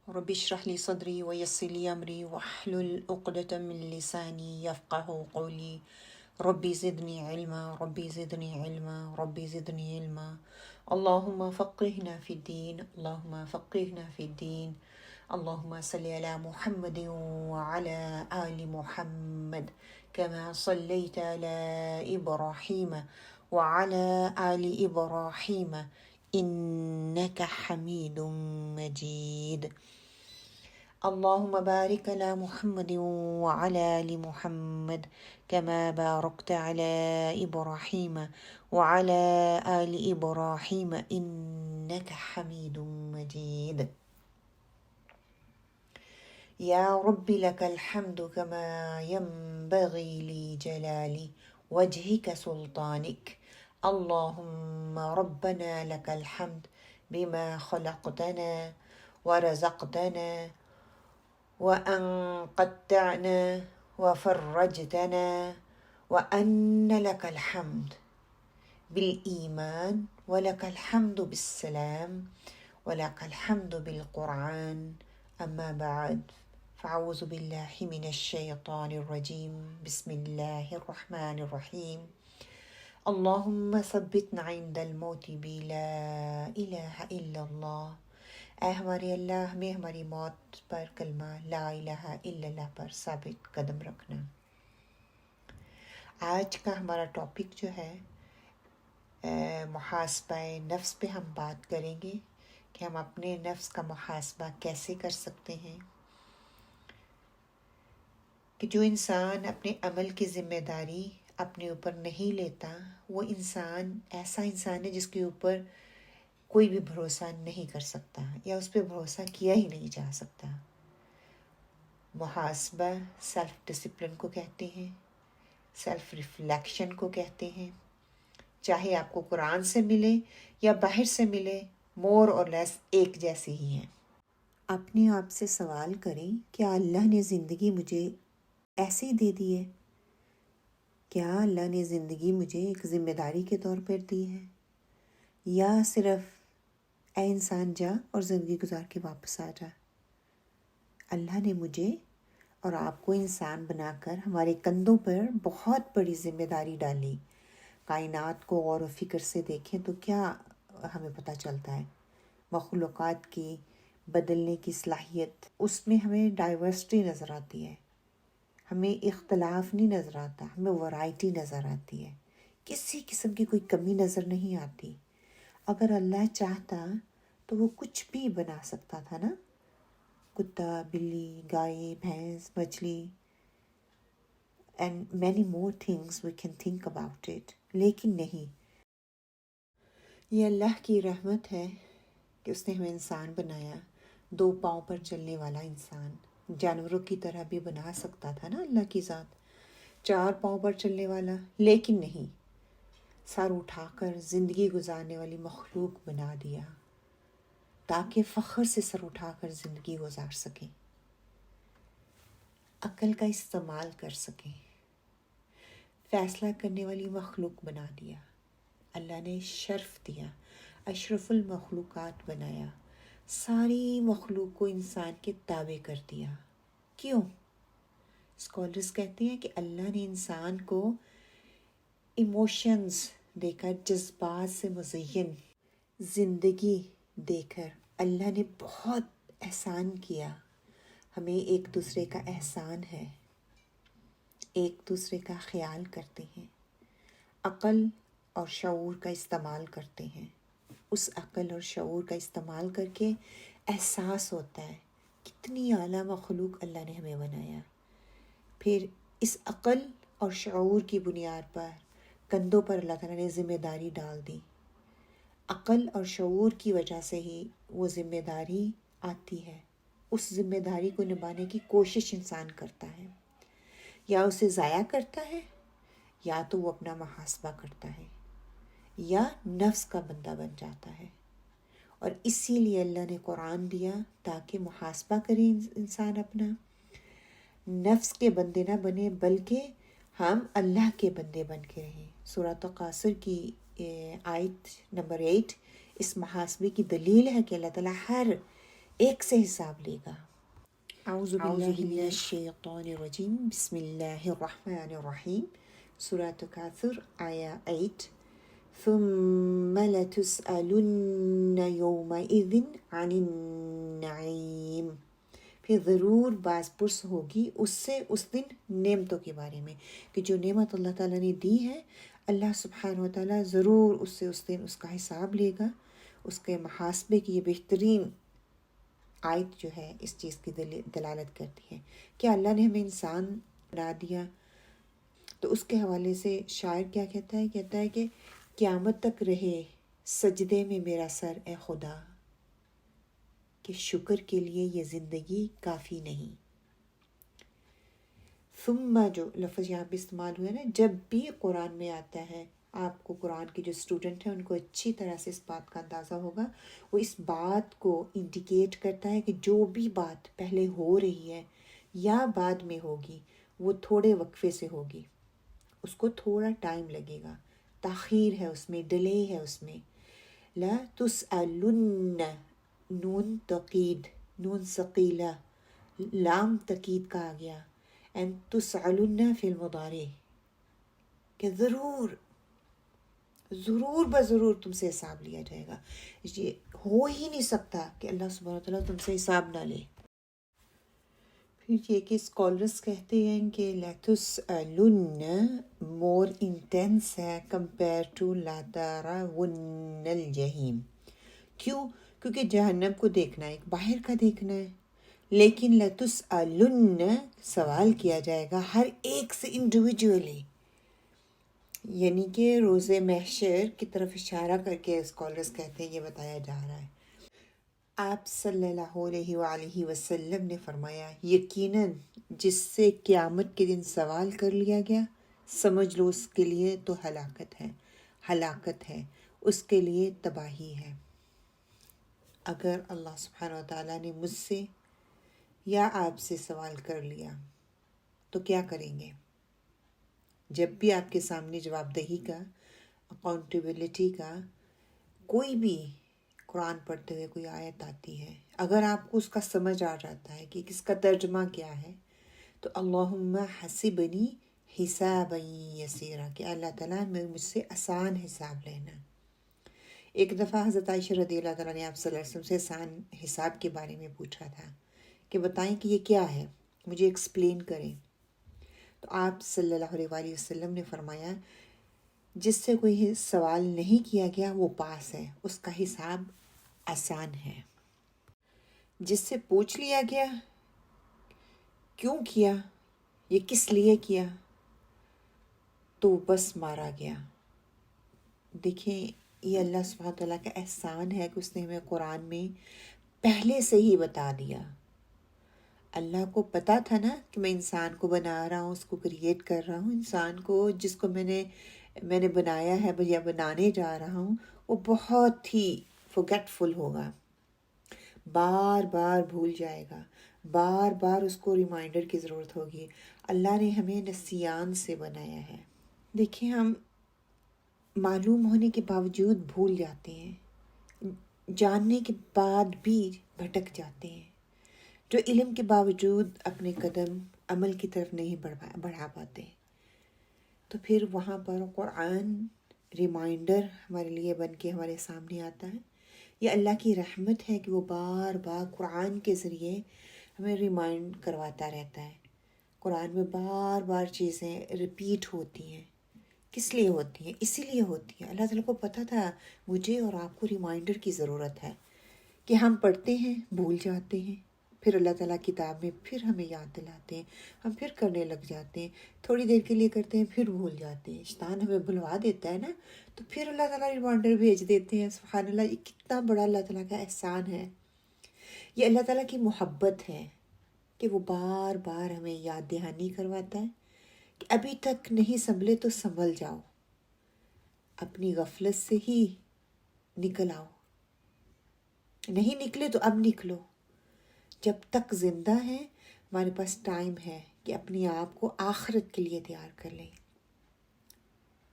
رب اشرح لي صدري ويسر لي أمري واحلل عقدة من لساني يفقه قولي. ربي زدني علما، ربي زدني علما، ربي زدني علما. اللهم فقهنا في الدين، اللهم فقهنا في الدين. اللهم صل على محمد وعلى آل محمد كما صليت على إبراهيم وعلى آل إبراهيم إنك حميد مجيد. اللهم بارك على محمد وعلى آل محمد كما باركت على إبراهيم وعلى آل إبراهيم إنك حميد مجيد. يا رب لك الحمد كما ينبغي لجلال وجهك سلطانك. اللهم ربنا لك الحمد بما خلقتنا ورزقتنا وأنقذتنا وفرجتنا، وأن لك الحمد بالإيمان، ولك الحمد بالسلام، ولك الحمد بالقرآن. أما بعد، فأعوذ بالله من الشيطان الرجيم. بسم الله الرحمن الرحيم. اللهم ثبتنا عند الموت بلا إله إلا الله. اے ہمارے اللہ، ہمیں ہماری موت پر کلمہ لا الہ الا اللہ پر ثابت قدم رکھنا۔ آج کا ہمارا ٹاپک جو ہے محاسبہ نفس پہ ہم بات کریں گے کہ ہم اپنے نفس کا محاسبہ کیسے کر سکتے ہیں، کہ جو انسان اپنے عمل کی ذمہ داری اپنے اوپر نہیں لیتا، وہ انسان ایسا انسان ہے جس کے اوپر کوئی بھی بھروسہ نہیں کر سکتا یا اس پہ بھروسہ کیا ہی نہیں جا سکتا۔ محاسبہ سیلف ڈسپلن کو کہتے ہیں، سیلف ریفلیکشن کو کہتے ہیں۔ چاہے آپ کو قرآن سے ملے یا باہر سے ملے، مور اور لیس ایک جیسی ہی ہیں۔ اپنے آپ سے سوال کریں، کیا اللہ نے زندگی مجھے ایسے ہی دے دی ہے؟ کیا اللہ نے زندگی مجھے ایک ذمہ داری کے طور پر دی ہے، یا صرف اے انسان جا اور زندگی گزار کے واپس آ جا؟ اللہ نے مجھے اور آپ کو انسان بنا کر ہمارے کندھوں پر بہت بڑی ذمہ داری ڈالی۔ کائنات کو غور و فکر سے دیکھیں تو کیا ہمیں پتہ چلتا ہے؟ مخلوقات کی بدلنے کی صلاحیت، اس میں ہمیں ڈائیورسٹی نظر آتی ہے، ہمیں اختلاف نہیں نظر آتا، ہمیں ورائٹی نظر آتی ہے، کسی قسم کی کوئی کمی نظر نہیں آتی۔ اگر اللہ چاہتا تو وہ کچھ بھی بنا سکتا تھا نا، کتا، بلی، گائے، بھینس، مچھلی and many more things we can think about it، لیکن نہیں۔ یہ اللہ کی رحمت ہے کہ اس نے ہمیں انسان بنایا، 2 پاؤں پر چلنے والا انسان۔ جانوروں کی طرح بھی بنا سکتا تھا نا اللہ کی ذات، 4 پاؤں پر چلنے والا، لیکن نہیں، سر اٹھا کر زندگی گزارنے والی مخلوق بنا دیا تاکہ فخر سے سر اٹھا کر زندگی گزار سکیں، عقل کا استعمال کر سکیں، فیصلہ کرنے والی مخلوق بنا دیا۔ اللہ نے شرف دیا، اشرف المخلوقات بنایا، ساری مخلوق کو انسان کے تابع کر دیا۔ کیوں؟ اسکالرز کہتے ہیں کہ اللہ نے انسان کو ایموشنز دے کر، جذبات سے مزین زندگی دے کر اللہ نے بہت احسان کیا۔ ہمیں ایک دوسرے کا احسان ہے، ایک دوسرے کا خیال کرتے ہیں، عقل اور شعور کا استعمال کرتے ہیں۔ اس عقل اور شعور کا استعمال کر کے احساس ہوتا ہے کتنی اعلیٰ مخلوق اللہ نے ہمیں بنایا۔ پھر اس عقل اور شعور کی بنیاد پر کندھوں پر اللہ تعالیٰ نے ذمہ داری ڈال دی۔ عقل اور شعور کی وجہ سے ہی وہ ذمہ داری آتی ہے، اس ذمہ داری کو نبھانے کی کوشش انسان کرتا ہے، یا اسے ضائع کرتا ہے، یا تو وہ اپنا محاسبہ کرتا ہے، یا نفس کا بندہ بن جاتا ہے۔ اور اسی لیے اللہ نے قرآن دیا تاکہ محاسبہ کرے انسان، اپنا نفس کے بندے نہ بنے بلکہ ہم اللہ کے بندے بن کے رہیں۔ سورہ تکاثر کی آیت نمبر 8 اس محاسبے کی دلیل ہے کہ اللہ تعالیٰ ہر ایک سے حساب لے گا۔ اعوذ باللہ من الشیطان الرجیم، بسم اللہ الرحمن الرحیم۔ سورۃ تکاثر آیا 8۔ ثم لتسألن یومئذ عن النعیم، پھر ضرور باز پرس ہوگی اس سے اس دن نعمتوں کے بارے میں، کہ جو نعمت اللہ تعالیٰ نے دی ہے اللہ سبحانہ وتعالیٰ ضرور اس سے اس دن اس کا حساب لے گا۔ اس کے محاسبے کی یہ بہترین آیت جو ہے اس چیز کی دلالت کرتی ہے کہ اللہ نے ہمیں انسان بنا دیا، تو اس کے حوالے سے شاعر کیا کہتا ہے؟ کہتا ہے کہ قیامت تک رہے سجدے میں میرا سر اے خدا، کہ شکر کے لیے یہ زندگی کافی نہیں۔ ثم جو لفظ یہاں پہ استعمال ہوا ہے نا، جب بھی قرآن میں آتا ہے، آپ کو قرآن کے جو اسٹوڈنٹ ہیں ان کو اچھی طرح سے اس بات کا اندازہ ہوگا، وہ اس بات کو انڈیکیٹ کرتا ہے کہ جو بھی بات پہلے ہو رہی ہے یا بعد میں ہوگی وہ تھوڑے وقفے سے ہوگی، اس کو تھوڑا ٹائم لگے گا، تاخیر ہے اس میں، ڈیلے ہے اس میں۔ لا تسألن، نون تقید، نون ثقیلہ، لام تقید کا آ گیا، and تسألن فی المضارع، کہ ضرور ضرور بضرور تم سے حساب لیا جائے گا۔ یہ ہو ہی نہیں سکتا کہ اللہ سبحانہ وتعالیٰ تم سے حساب نہ لے۔ پھر یہ کہ اسکالرس کہتے ہیں کہ لَتُسْأَلُنَّ مور انٹینس ہے کمپیئر ٹو لَتَرَوُنَّ الْجَحِيمَ۔ کیوں؟ کیونکہ جہنم کو دیکھنا ہے، ایک باہر کا دیکھنا ہے، لیکن لَتُسْأَلُنَّ سوال کیا جائے گا ہر ایک سے انڈیویجولی، یعنی کہ روز محشر کی طرف اشارہ کر کے اسکالرس کہتے ہیں یہ بتایا جا رہا ہے۔ آپ صلی اللہ علیہ وآلہ وسلم نے فرمایا یقیناً جس سے قیامت کے دن سوال کر لیا گیا، سمجھ لو اس کے لیے تو ہلاکت ہے، اس کے لیے تباہی ہے۔ اگر اللہ سبحانہ وتعالیٰ نے مجھ سے یا آپ سے سوال کر لیا تو کیا کریں گے؟ جب بھی آپ کے سامنے جواب دہی کا، اکاؤنٹیبلٹی کا کوئی بھی قرآن پڑھتے ہوئے کوئی آیت آتی ہے، اگر آپ کو اس کا سمجھ آ جاتا ہے کہ اس کا ترجمہ کیا ہے، تو اللہم حسبنی حسابا یسیرا، کہ اللہ تعالیٰ مجھ سے آسان حساب لینا۔ ایک دفعہ حضرت عائشہ رضی اللہ تعالیٰ نے آپ صلی اللہ علیہ وسلم سے آسان حساب کے بارے میں پوچھا تھا کہ بتائیں کہ یہ کیا ہے، مجھے ایکسپلین کریں۔ تو آپ صلی اللہ علیہ وآلہ وسلم نے فرمایا جس سے کوئی سوال نہیں کیا گیا وہ پاس ہے، اس کا حساب آسان ہے۔ جس سے پوچھ لیا گیا کیوں کیا، یہ کس لیے کیا، تو بس مارا گیا۔ دیکھیں یہ اللہ سبحانہ تعالیٰ کا احسان ہے کہ اس نے ہمیں قرآن میں پہلے سے ہی بتا دیا۔ اللہ کو پتا تھا نا کہ میں انسان کو بنا رہا ہوں، اس کو کریٹ کر رہا ہوں، انسان کو جس کو میں نے بنایا ہے یا بنانے جا رہا ہوں وہ بہت ہی forgetful ہوگا، بار بار بھول جائے گا، بار بار اس کو ریمائنڈر کی ضرورت ہوگی۔ اللہ نے ہمیں نسیان سے بنایا ہے۔ دیکھیں ہم معلوم ہونے کے باوجود بھول جاتے ہیں، جاننے کے بعد بھی بھٹک جاتے ہیں، جو علم کے باوجود اپنے قدم عمل کی طرف نہیں بڑھا پاتے، تو پھر وہاں پر قرآن ریمائنڈر ہمارے لیے بن کے ہمارے سامنے آتا ہے۔ یہ اللہ کی رحمت ہے کہ وہ بار بار قرآن کے ذریعے ہمیں ریمائنڈ کرواتا رہتا ہے۔ قرآن میں بار بار چیزیں ریپیٹ ہوتی ہیں۔ کس لیے ہوتی ہیں؟ اسی لیے ہوتی ہیں، اللہ تعالیٰ کو پتہ تھا مجھے اور آپ کو ریمائنڈر کی ضرورت ہے، کہ ہم پڑھتے ہیں بھول جاتے ہیں، پھر اللہ تعالیٰ کتاب میں پھر ہمیں یاد دلاتے ہیں، ہم پھر کرنے لگ جاتے ہیں، تھوڑی دیر کے لیے کرتے ہیں پھر بھول جاتے ہیں، شیطان ہمیں بھلوا دیتا ہے نا، تو پھر اللہ تعالیٰ ریمائنڈر بھیج دیتے ہیں۔ سبحان اللہ، یہ کتنا بڑا اللہ تعالیٰ کا احسان ہے، یہ اللہ تعالیٰ کی محبت ہے کہ وہ بار بار ہمیں یاد دہانی کرواتا ہے کہ ابھی تک نہیں سنبھلے تو سنبھل جاؤ، اپنی غفلت سے ہی نکل آؤ، نہیں نکلے تو اب نکلو، جب تک زندہ ہے ہمارے پاس ٹائم ہے کہ اپنی آپ کو آخرت کے لیے تیار کر لیں۔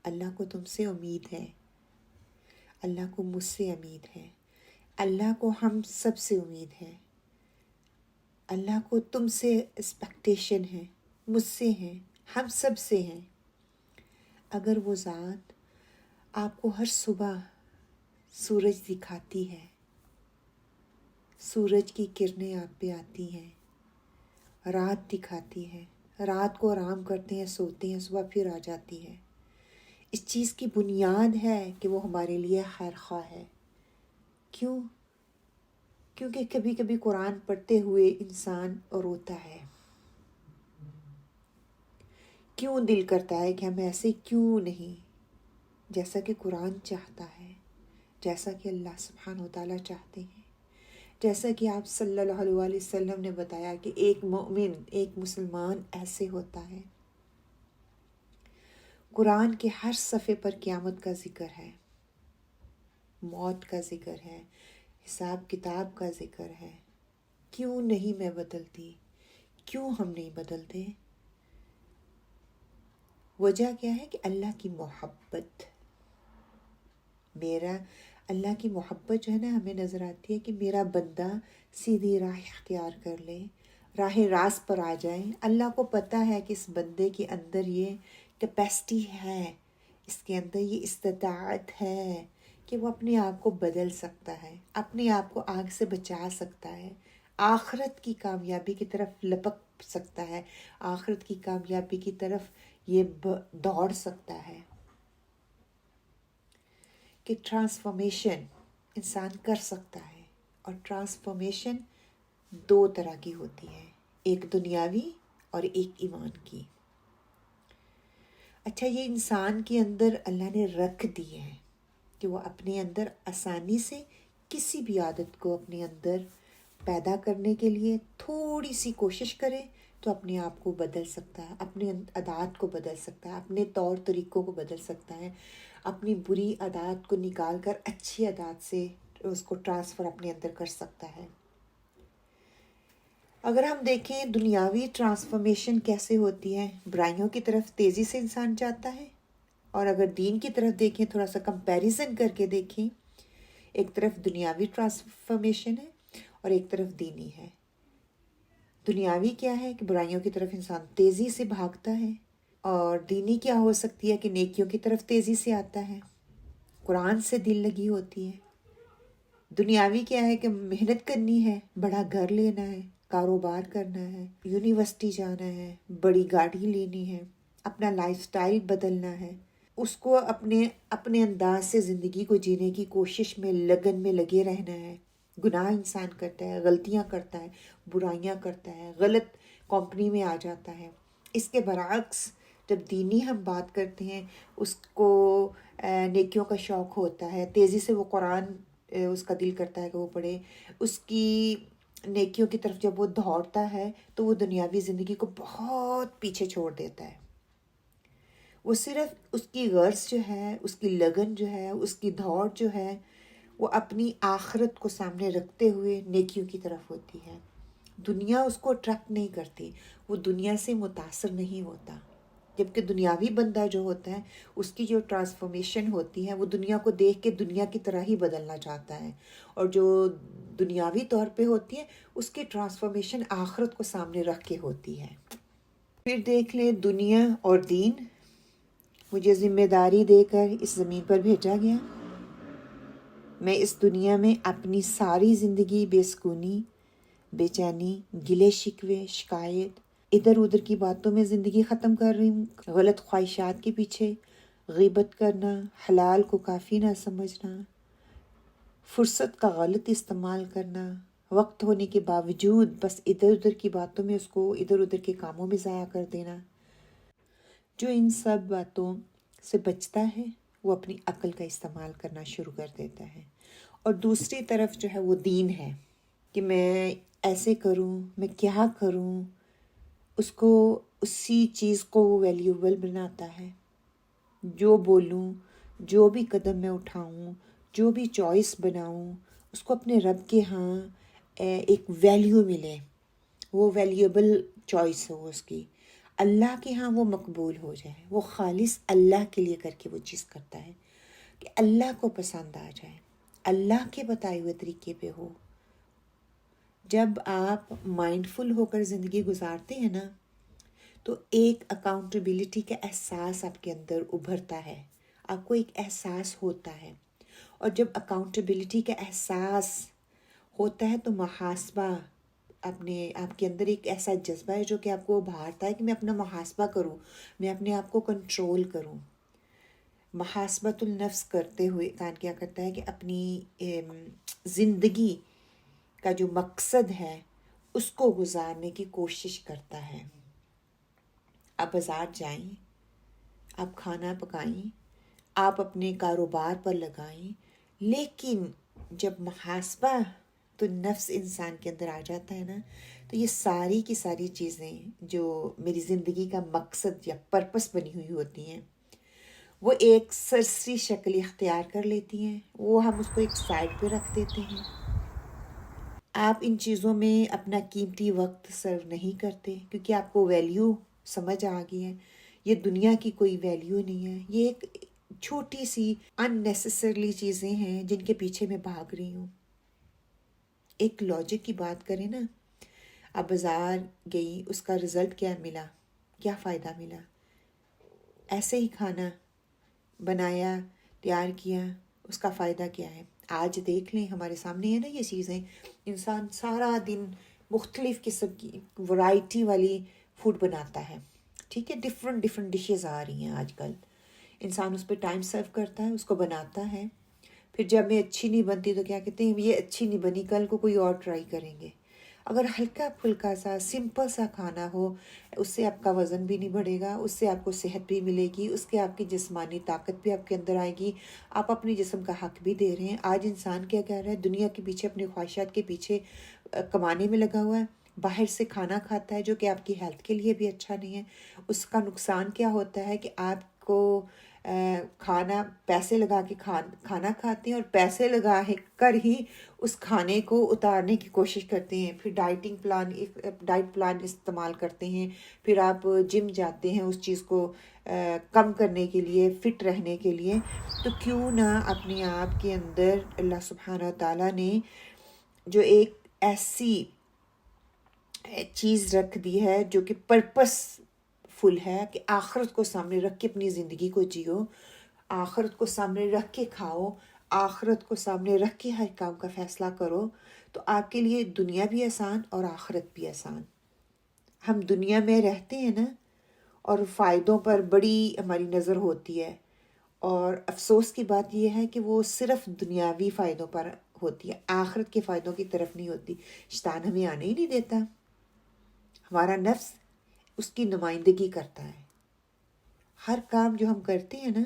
اللہ کو تم سے امید ہے، اللہ کو مجھ سے امید ہے، اللہ کو ہم سب سے امید ہے اللہ کو تم سے ایکسپیکٹیشن ہے، مجھ سے ہیں، ہم سب سے ہیں۔ اگر وہ ذات آپ کو ہر صبح سورج دکھاتی ہے، سورج کی کرنیں آپ پہ آتی ہیں، رات دکھاتی ہے، رات کو آرام کرتے ہیں، سوتے ہیں، صبح پھر آ جاتی ہے، اس چیز کی بنیاد ہے کہ وہ ہمارے لیے خیر خواہ ہے۔ کیوں؟ کیونکہ کبھی کبھی قرآن پڑھتے ہوئے انسان روتا ہے۔ کیوں دل کرتا ہے کہ ہم ایسے کیوں نہیں جیسا کہ قرآن چاہتا ہے، جیسا کہ اللہ سبحانہ و تعالیٰ چاہتے ہیں، جیسا کہ آپ صلی اللہ علیہ وسلم نے بتایا کہ ایک مومن، ایک مسلمان ایسے ہوتا ہے۔ قرآن کے ہر صفحے پر قیامت کا ذکر ہے، موت کا ذکر ہے، حساب کتاب کا ذکر ہے۔ کیوں نہیں میں بدلتی؟ کیوں ہم نہیں بدلتے؟ وجہ کیا ہے کہ اللہ کی محبت، میرا اللہ کی محبت جو ہے نا ہمیں نظر آتی ہے کہ میرا بندہ سیدھی راہ اختیار کر لے، راہ راست پر آ جائے۔ اللہ کو پتہ ہے کہ اس بندے کے اندر یہ کیپیسٹی ہے، اس کے اندر یہ استطاعت ہے کہ وہ اپنے آپ کو بدل سکتا ہے، اپنے آپ کو آگ سے بچا سکتا ہے، آخرت کی کامیابی کی طرف لپک سکتا ہے، آخرت کی کامیابی کی طرف یہ دوڑ سکتا ہے کہ ٹرانسفارمیشن انسان کر سکتا ہے۔ اور ٹرانسفارمیشن دو طرح کی ہوتی ہے، ایک دنیاوی اور ایک ایمان کی۔ اچھا، یہ انسان کے اندر اللہ نے رکھ دی ہے کہ وہ اپنے اندر آسانی سے کسی بھی عادت کو اپنے اندر پیدا کرنے کے لیے تھوڑی سی کوشش کرے تو اپنے آپ کو بدل سکتا ہے، اپنے عادات کو بدل سکتا ہے، اپنے طور طریقوں کو بدل سکتا ہے، اپنی بری عادات کو نکال کر اچھی عادات سے اس کو ٹرانسفر اپنے اندر کر سکتا ہے۔ اگر ہم دیکھیں دنیاوی ٹرانسفارمیشن کیسے ہوتی ہے، برائیوں کی طرف تیزی سے انسان جاتا ہے، اور اگر دین کی طرف دیکھیں، تھوڑا سا کمپیریزن کر کے دیکھیں، ایک طرف دنیاوی ٹرانسفارمیشن ہے اور ایک طرف دینی ہے۔ دنیاوی کیا ہے کہ برائیوں کی طرف انسان تیزی سے بھاگتا ہے، اور دینی کیا ہو سکتی ہے کہ نیکیوں کی طرف تیزی سے آتا ہے، قرآن سے دل لگی ہوتی ہے۔ دنیاوی کیا ہے کہ محنت کرنی ہے، بڑا گھر لینا ہے، کاروبار کرنا ہے، یونیورسٹی جانا ہے، بڑی گاڑی لینی ہے، اپنا لائف سٹائل بدلنا ہے، اس کو اپنے انداز سے زندگی کو جینے کی کوشش میں لگن میں لگے رہنا ہے۔ گناہ انسان کرتا ہے، غلطیاں کرتا ہے، برائیاں کرتا ہے، غلط کمپنی میں آ جاتا ہے۔ اس کے برعکس جب دینی ہم بات کرتے ہیں، اس کو نیکیوں کا شوق ہوتا ہے، تیزی سے وہ قرآن اس کا دل کرتا ہے کہ وہ پڑھے، اس کی نیکیوں کی طرف جب وہ دوڑتا ہے تو وہ دنیاوی زندگی کو بہت پیچھے چھوڑ دیتا ہے۔ وہ صرف اس کی غرض جو ہے، اس کی لگن جو ہے، اس کی دوڑ جو ہے، وہ اپنی آخرت کو سامنے رکھتے ہوئے نیکیوں کی طرف ہوتی ہے۔ دنیا اس کو اٹریکٹ نہیں کرتی، وہ دنیا سے متاثر نہیں ہوتا۔ جبکہ دنیاوی بندہ جو ہوتا ہے، اس کی جو ٹرانسفارمیشن ہوتی ہے، وہ دنیا کو دیکھ کے دنیا کی طرح ہی بدلنا چاہتا ہے، اور جو دنیاوی طور پہ ہوتی ہے، اس کی ٹرانسفارمیشن آخرت کو سامنے رکھ کے ہوتی ہے۔ پھر دیکھ لیں دنیا اور دین۔ مجھے ذمہ داری دے کر اس زمین پر بھیجا گیا، میں اس دنیا میں اپنی ساری زندگی بے سکونی، بے چینی، گلے شکوے، شکایت، ادھر ادھر کی باتوں میں زندگی ختم کر رہی ہوں، غلط خواہشات کے پیچھے، غیبت کرنا، حلال کو کافی نہ سمجھنا، فرصت کا غلط استعمال کرنا، وقت ہونے کے باوجود بس ادھر ادھر کی باتوں میں اس کو ادھر ادھر کے کاموں میں ضائع کر دینا۔ جو ان سب باتوں سے بچتا ہے وہ اپنی عقل کا استعمال کرنا شروع کر دیتا ہے، اور دوسری طرف جو ہے وہ دین ہے کہ میں ایسے کروں، میں کیا کروں، اس کو اسی چیز کو وہ ویلیوبل بناتا ہے۔ جو بولوں، جو بھی قدم میں اٹھاؤں، جو بھی چوائس بناؤں، اس کو اپنے رب کے ہاں ایک ویلیو ملے، وہ ویلیوبل چوائس ہو اس کی، اللہ کے ہاں وہ مقبول ہو جائے، وہ خالص اللہ کے لیے کر کے وہ چیز کرتا ہے کہ اللہ کو پسند آ جائے، اللہ کے بتائے ہوئے طریقے پہ ہو۔ جب آپ مائنڈفل ہو کر زندگی گزارتے ہیں نا تو ایک اکاؤنٹیبلٹی کا احساس آپ کے اندر ابھرتا ہے، آپ کو ایک احساس ہوتا ہے، اور جب اکاؤنٹیبلٹی کا احساس ہوتا ہے تو محاسبہ آپ کے اندر ایک ایسا جذبہ ہے جو کہ آپ کو ابھارتا ہے کہ میں اپنا محاسبہ کروں، میں اپنے آپ کو کنٹرول کروں۔ محاسبۃ النفس کرتے ہوئے انسان کیا کرتا ہے کہ اپنی زندگی کا جو مقصد ہے اس کو گزارنے کی کوشش کرتا ہے۔ آپ بازار جائیں، آپ کھانا پکائیں، آپ اپنے کاروبار پر لگائیں، لیکن جب محاسبہ تو نفس انسان کے اندر آ جاتا ہے نا تو یہ ساری کی ساری چیزیں جو میری زندگی کا مقصد یا پرپس بنی ہوئی ہوتی ہیں وہ ایک سرسری شکل اختیار کر لیتی ہیں، وہ ہم اس کو ایک سائڈ پہ رکھ دیتے ہیں۔ آپ ان چیزوں میں اپنا قیمتی وقت سرو نہیں کرتے کیونکہ آپ کو ویلیو سمجھ آ گئی ہے، یہ دنیا کی کوئی ویلیو نہیں ہے، یہ ایک چھوٹی سی ان نیسسرلی چیزیں ہیں جن کے پیچھے میں بھاگ رہی ہوں۔ ایک لاجک کی بات کریں نا، آپ بازار گئی، اس کا رزلٹ کیا ملا، کیا فائدہ ملا؟ ایسے ہی کھانا بنایا، تیار کیا، اس کا فائدہ کیا ہے؟ آج دیکھ لیں ہمارے سامنے ہے نا یہ چیزیں، انسان سارا دن مختلف قسم کی ورائٹی والی فوڈ بناتا ہے، ٹھیک ہے، ڈفرینٹ ڈشز آ رہی ہیں آج کل، انسان اس پہ ٹائم سرو کرتا ہے، اس کو بناتا ہے، پھر جب میں اچھی نہیں بنتی تو کیا کہتے ہیں، یہ اچھی نہیں بنی، کل کو کوئی اور ٹرائی کریں گے۔ اگر ہلکا پھلکا سا سمپل سا کھانا ہو، اس سے آپ کا وزن بھی نہیں بڑھے گا، اس سے آپ کو صحت بھی ملے گی، اس کے آپ کی جسمانی طاقت بھی آپ کے اندر آئے گی، آپ اپنے جسم کا حق بھی دے رہے ہیں۔ آج انسان کیا کہہ رہا ہے، دنیا کے پیچھے، اپنی خواہشات کے پیچھے کمانے میں لگا ہوا ہے، باہر سے کھانا کھاتا ہے جو کہ آپ کی ہیلتھ کے لیے بھی اچھا نہیں ہے۔ اس کا نقصان کیا ہوتا ہے کہ آپ کو کھانا پیسے لگا کے کھانا کھاتے ہیں اور پیسے لگا کر ہی اس کھانے کو اتارنے کی کوشش کرتے ہیں، پھر ڈائٹ پلان استعمال کرتے ہیں، پھر آپ جم جاتے ہیں اس چیز کو کم کرنے کے لیے، فٹ رہنے کے لیے۔ تو کیوں نہ اپنے آپ کے اندر اللہ سبحانہ تعالیٰ نے جو ایک ایسی چیز رکھ دی ہے جو کہ پرپس فل ہے کہ آخرت کو سامنے رکھ کے اپنی زندگی کو جیو، آخرت کو سامنے رکھ کے کھاؤ، آخرت کو سامنے رکھ کے ہر کام کا فیصلہ کرو، تو آپ کے لیے دنیا بھی آسان اور آخرت بھی آسان۔ ہم دنیا میں رہتے ہیں نا اور فائدوں پر بڑی ہماری نظر ہوتی ہے، اور افسوس کی بات یہ ہے کہ وہ صرف دنیاوی فائدوں پر ہوتی ہے، آخرت کے فائدوں کی طرف نہیں ہوتی۔ شیطان ہمیں آنے ہی نہیں دیتا، ہمارا نفس اس کی نمائندگی کرتا ہے۔ ہر کام جو ہم کرتے ہیں نا،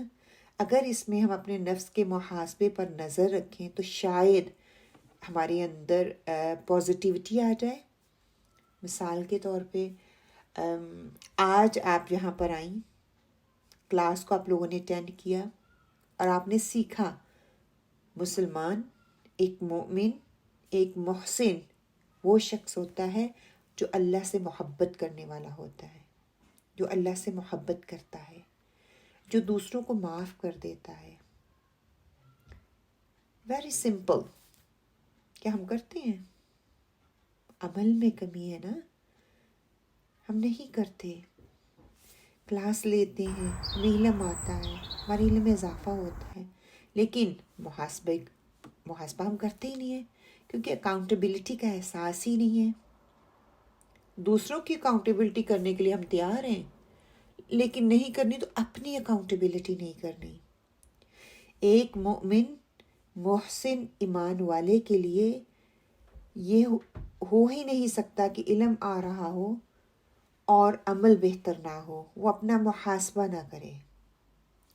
اگر اس میں ہم اپنے نفس کے محاسبے پر نظر رکھیں تو شاید ہمارے اندر پازیٹیوٹی آ جائے۔ مثال کے طور پہ آج آپ یہاں پر آئیں، کلاس کو آپ لوگوں نے اٹینڈ کیا اور آپ نے سیکھا مسلمان، ایک مومن، ایک محسن وہ شخص ہوتا ہے جو اللہ سے محبت کرنے والا ہوتا ہے، جو اللہ سے محبت کرتا ہے، جو دوسروں کو معاف کر دیتا ہے۔ ویری سمپل، کیا ہم کرتے ہیں؟ عمل میں کمی ہے نا، ہم نہیں کرتے۔ کلاس لیتے ہیں، ہمیں علم آتا ہے، ہمارے علم میں اضافہ ہوتا ہے، لیکن محاسبہ ہم کرتے ہی نہیں ہیں کیونکہ اکاؤنٹیبلٹی کا احساس ہی نہیں ہے۔ دوسروں کی اکاؤنٹیبلٹی کرنے کے لیے ہم تیار ہیں، لیکن نہیں کرنی تو اپنی اکاؤنٹیبلٹی نہیں کرنی۔ ایک مومن محسن ایمان والے کے لیے یہ ہو ہی نہیں سکتا کہ علم آ رہا ہو اور عمل بہتر نہ ہو، وہ اپنا محاسبہ نہ کرے۔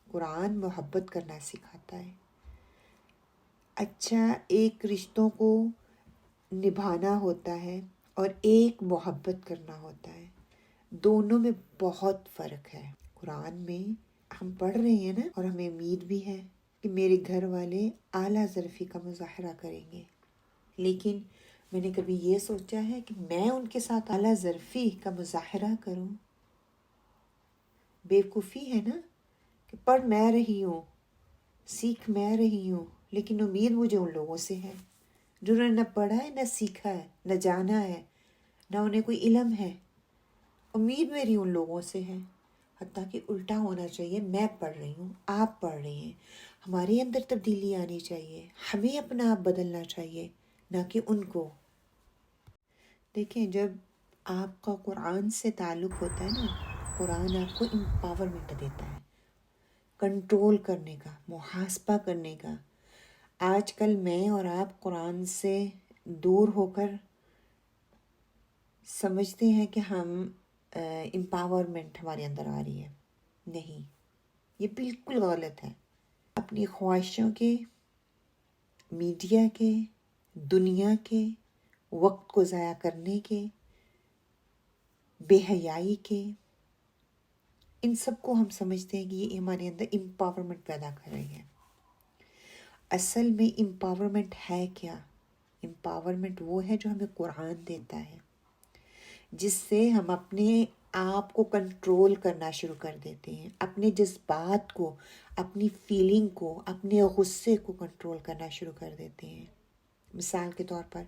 قرآن محبت کرنا سکھاتا ہے۔ اچھا، ایک رشتوں کو نبھانا ہوتا ہے اور ایک محبت کرنا ہوتا ہے، دونوں میں بہت فرق ہے۔ قرآن میں ہم پڑھ رہے ہیں نا، اور ہمیں امید بھی ہے کہ میرے گھر والے اعلیٰ ظرفی کا مظاہرہ کریں گے، لیکن میں نے کبھی یہ سوچا ہے کہ میں ان کے ساتھ اعلیٰ ظرفی کا مظاہرہ کروں؟ بیوقوفی ہے نا، کہ پڑھ میں رہی ہوں، سیکھ میں رہی ہوں، لیکن امید مجھے ان لوگوں سے ہے جنہوں نے نہ پڑھا ہے نہ سیکھا ہے، نہ جانا ہے، نہ انہیں کوئی علم ہے۔ امید میری ان لوگوں سے ہے، حتیٰ کہ الٹا ہونا چاہیے۔ میں پڑھ رہی ہوں، آپ پڑھ رہے ہیں، ہمارے اندر تبدیلی آنی چاہیے، ہمیں اپنا آپ بدلنا چاہیے، نہ کہ ان کو۔ دیکھیں، جب آپ کا قرآن سے تعلق ہوتا ہے نا، قرآن آپ کو امپاورمنٹ دیتا ہے، کنٹرول کرنے کا، محاسبہ کرنے کا۔ آج کل میں اور آپ قرآن سے دور ہو کر سمجھتے ہیں کہ ہم امپاورمنٹ ہمارے اندر آ رہی ہے۔ نہیں، یہ بالکل غلط ہے۔ اپنی خواہشوں کے، میڈیا کے، دنیا کے، وقت کو ضائع کرنے کے، بے حیائی کے، ان سب کو ہم سمجھتے ہیں کہ یہ ہمارے اندر امپاورمنٹ پیدا کر رہی ہے۔ اصل میں امپاورمنٹ ہے کیا؟ امپاورمنٹ وہ ہے جو ہمیں قرآن دیتا ہے، جس سے ہم اپنے آپ کو کنٹرول کرنا شروع کر دیتے ہیں، اپنے جذبات کو، اپنی فیلنگ کو، اپنے غصے کو کنٹرول کرنا شروع کر دیتے ہیں۔ مثال کے طور پر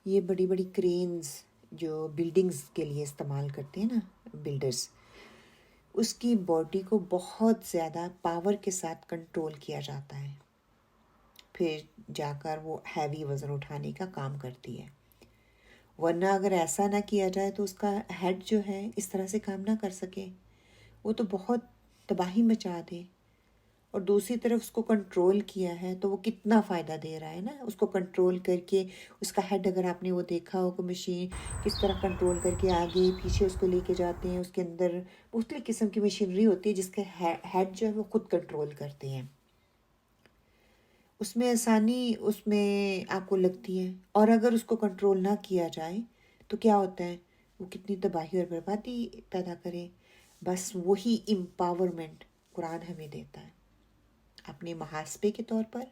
یہ بڑی بڑی کرینز جو بلڈنگز کے لیے استعمال کرتے ہیں نا بلڈرز، اس کی باڈی کو بہت زیادہ پاور کے ساتھ کنٹرول کیا جاتا ہے، پھر جا کر وہ ہیوی وزن اٹھانے کا کام کرتی ہے۔ ورنہ اگر ایسا نہ کیا جائے تو اس کا ہیڈ جو ہے اس طرح سے کام نہ کر سکے، وہ تو بہت تباہی مچا دے۔ اور دوسری طرف اس کو کنٹرول کیا ہے تو وہ کتنا فائدہ دے رہا ہے نا، اس کو کنٹرول کر کے اس کا ہیڈ، اگر آپ نے وہ دیکھا ہو کہ مشین کس طرح کنٹرول کر کے آگے پیچھے اس کو لے کے جاتے ہیں، اس کے اندر مختلف قسم کی مشینری ہوتی ہے جس کے ہیڈ جو ہے وہ خود کنٹرول کرتے ہیں۔ اس میں آسانی اس میں آپ کو لگتی ہے، اور اگر اس کو کنٹرول نہ کیا جائے تو کیا ہوتا ہے، وہ کتنی تباہی اور بربادی پیدا کرے۔ بس وہی امپاورمنٹ قرآن ہمیں دیتا ہے، اپنے محاسبے کے طور پر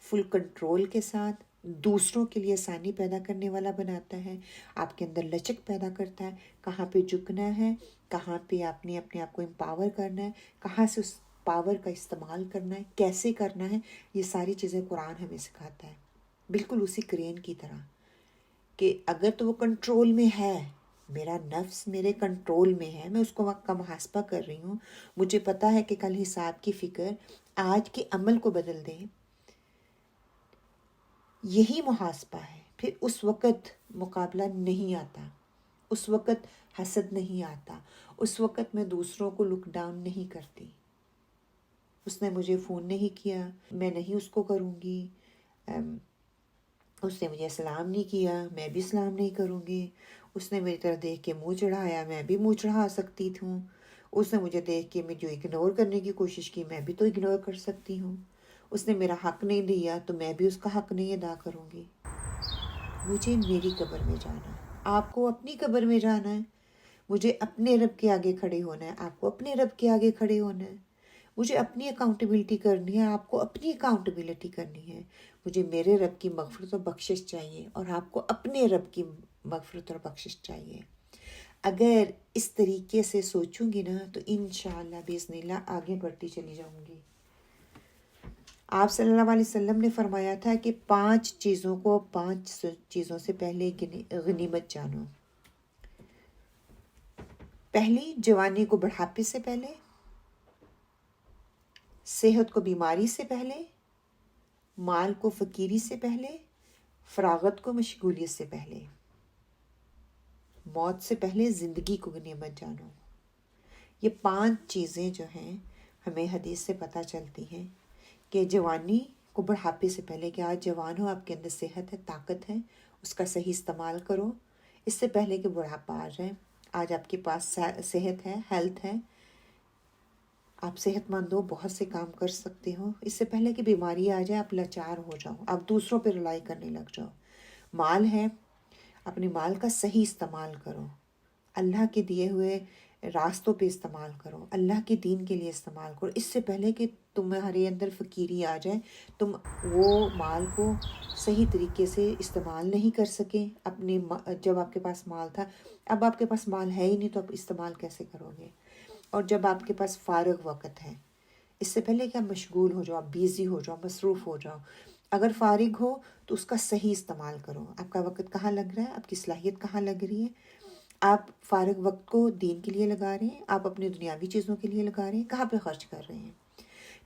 فل کنٹرول کے ساتھ دوسروں کے لیے آسانی پیدا کرنے والا بناتا ہے، آپ کے اندر لچک پیدا کرتا ہے، کہاں پہ جھکنا ہے، کہاں پہ آپ نے اپنے آپ کو امپاور کرنا ہے، کہاں سے اس پاور کا استعمال کرنا ہے، کیسے کرنا ہے، یہ ساری چیزیں قرآن ہمیں سکھاتا ہے۔ بالکل اسی کرین کی طرح کہ اگر تو وہ کنٹرول میں ہے، میرا نفس میرے کنٹرول میں ہے، میں اس کو وقت کا محاسبہ کر رہی ہوں، مجھے پتا ہے کہ کل حساب کی فکر آج کے عمل کو بدل دے، یہی محاسبہ ہے، پھر اس وقت مقابلہ نہیں آتا، اس وقت حسد نہیں آتا، اس وقت میں دوسروں کو لک ڈاؤن نہیں کرتی۔ اس نے مجھے فون نہیں کیا، میں نہیں اس کو کروں گی، اس نے مجھے سلام نہیں کیا، میں بھی سلام نہیں کروں گی، اس نے میری طرف دیکھ کے منہ چڑھایا، میں بھی منہ چڑھا سکتی ہوں، اس نے مجھے دیکھ کے مجھے اگنور کرنے کی کوشش کی، میں بھی تو اگنور کر سکتی ہوں، اس نے میرا حق نہیں دیا تو میں بھی اس کا حق نہیں ادا کروں گی۔ مجھے میری قبر میں جانا ہے، آپ کو اپنی قبر میں جانا ہے، مجھے اپنے رب کے آگے کھڑے ہونا ہے، آپ کو اپنے رب کے آگے کھڑے ہونا ہے، مجھے اپنی اکاؤنٹیبلٹی کرنی ہے، آپ کو اپنی اکاؤنٹیبلٹی کرنی ہے، مجھے میرے رب کی مغفرت اور بخشش چاہیے، اور آپ کو اپنے رب کی مغفرت اور بخشش چاہیے۔ اگر اس طریقے سے سوچوں گی نا تو انشاءاللہ باذن اللہ آگے بڑھتی چلی جاؤں گی۔ آپ صلی اللہ علیہ وسلم نے فرمایا تھا کہ 5 چیزوں کو 5 چیزوں سے پہلے غنیمت جانو۔ پہلی، جوانی کو بڑھاپے سے پہلے، صحت کو بیماری سے پہلے، مال کو فقیری سے پہلے، فراغت کو مشغولیت سے پہلے، موت سے پہلے زندگی کو غنیمت جانو۔ یہ 5 چیزیں جو ہیں ہمیں حدیث سے پتہ چلتی ہیں کہ جوانی کو بڑھاپے سے پہلے، کہ آج جوان ہو، آپ کے اندر صحت ہے، طاقت ہے، اس کا صحیح استعمال کرو، اس سے پہلے کہ بڑھاپا آ جائے۔ آج آپ کے پاس صحت ہے، ہیلتھ ہے، آپ صحت مند ہو، بہت سے کام کر سکتے ہو، اس سے پہلے کہ بیماری آ جائے آپ لاچار ہو جاؤ، آپ دوسروں پہ رلائی کرنے لگ جاؤ۔ مال ہے، اپنے مال کا صحیح استعمال کرو، اللہ کے دیے ہوئے راستوں پہ استعمال کرو، اللہ کے دین کے لیے استعمال کرو، اس سے پہلے کہ تمہارے اندر فقیری آ جائے، تم وہ مال کو صحیح طریقے سے استعمال نہیں کر سکے۔ اپنے جب آپ کے پاس مال تھا، اب آپ کے پاس مال ہے ہی نہیں تو آپ استعمال کیسے کرو گے؟ اور جب آپ کے پاس فارغ وقت ہے، اس سے پہلے کہ آپ مشغول ہو جاؤ، آپ بیزی ہو جاؤ، مصروف ہو جاؤ، اگر فارغ ہو تو اس کا صحیح استعمال کرو. آپ کا وقت کہاں لگ رہا ہے، آپ کی صلاحیت کہاں لگ رہی ہے. آپ فارغ وقت کو دین کے لیے لگا رہے ہیں، آپ اپنی دنیاوی چیزوں کے لیے لگا رہے ہیں، کہاں پہ خرچ کر رہے ہیں.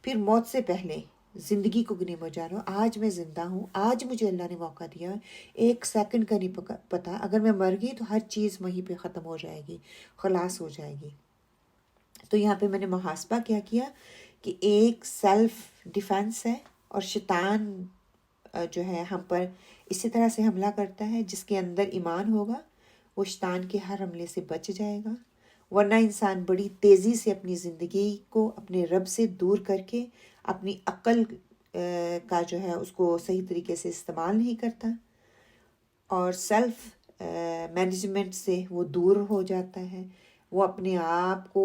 پھر موت سے پہلے زندگی کو گنے بجا رہا ہوں. آج میں زندہ ہوں، آج مجھے اللہ نے موقع دیا، ایک سیکنڈ کا نہیں پتا. اگر میں مر گئی تو ہر چیز وہیں پہ ختم ہو جائے گی، خلاص ہو جائے گی. تو یہاں پہ میں نے محاسبہ کیا کیا کہ ایک سیلف ڈیفینس ہے، اور شیطان جو ہے ہم پر اسی طرح سے حملہ کرتا ہے. جس کے اندر ایمان ہوگا وہ شیطان کے ہر حملے سے بچ جائے گا. ورنہ انسان بڑی تیزی سے اپنی زندگی کو اپنے رب سے دور کر کے اپنی عقل کا جو ہے اس کو صحیح طریقے سے استعمال نہیں کرتا، اور سیلف مینجمنٹ سے وہ دور ہو جاتا ہے. وہ اپنے آپ کو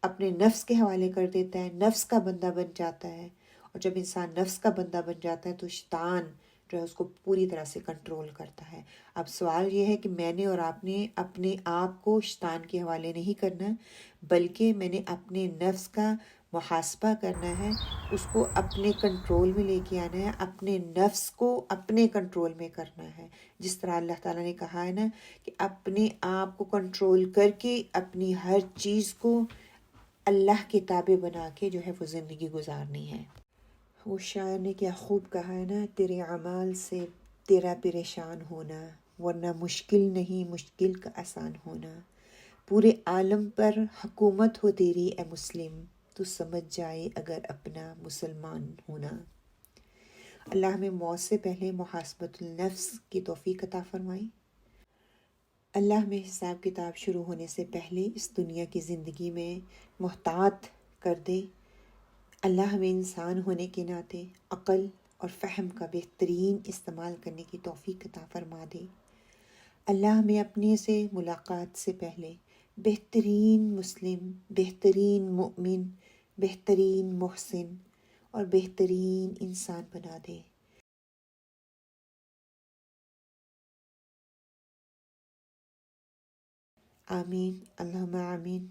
اپنے نفس کے حوالے کر دیتا ہے، نفس کا بندہ بن جاتا ہے. اور جب انسان نفس کا بندہ بن جاتا ہے تو شیطان جو ہے اس کو پوری طرح سے کنٹرول کرتا ہے. اب سوال یہ ہے کہ میں نے اور آپ نے اپنے آپ کو شیطان کے حوالے نہیں کرنا، بلکہ میں نے اپنے نفس کا محاسبہ کرنا ہے، اس کو اپنے کنٹرول میں لے کے آنا ہے، اپنے نفس کو اپنے کنٹرول میں کرنا ہے. جس طرح اللہ تعالیٰ نے کہا ہے نا کہ اپنے آپ کو کنٹرول کر کے اپنی ہر چیز کو اللہ کے تابع بنا کے جو ہے وہ زندگی گزارنی ہے. وہ شاعر نے کیا خوب کہا ہے نا، تیرے اعمال سے تیرا پریشان ہونا، ورنہ مشکل نہیں مشکل کا آسان ہونا. پورے عالم پر حکومت ہو تیری اے مسلم، تو سمجھ جائے اگر اپنا مسلمان ہونا. اللہ ہمیں موت سے پہلے محاسبۃ النفس کی توفیق عطا فرمائی. اللہ ہمیں حساب کتاب شروع ہونے سے پہلے اس دنیا کی زندگی میں محتاط کر دے. اللہ ہمیں انسان ہونے کے ناطے عقل اور فہم کا بہترین استعمال کرنے کی توفیق عطا فرما دے. اللہ ہمیں اپنے سے ملاقات سے پہلے بہترین مسلم، بہترین مؤمن، بہترین محسن اور بہترین انسان بنا دے. آمین، اللہم آمین.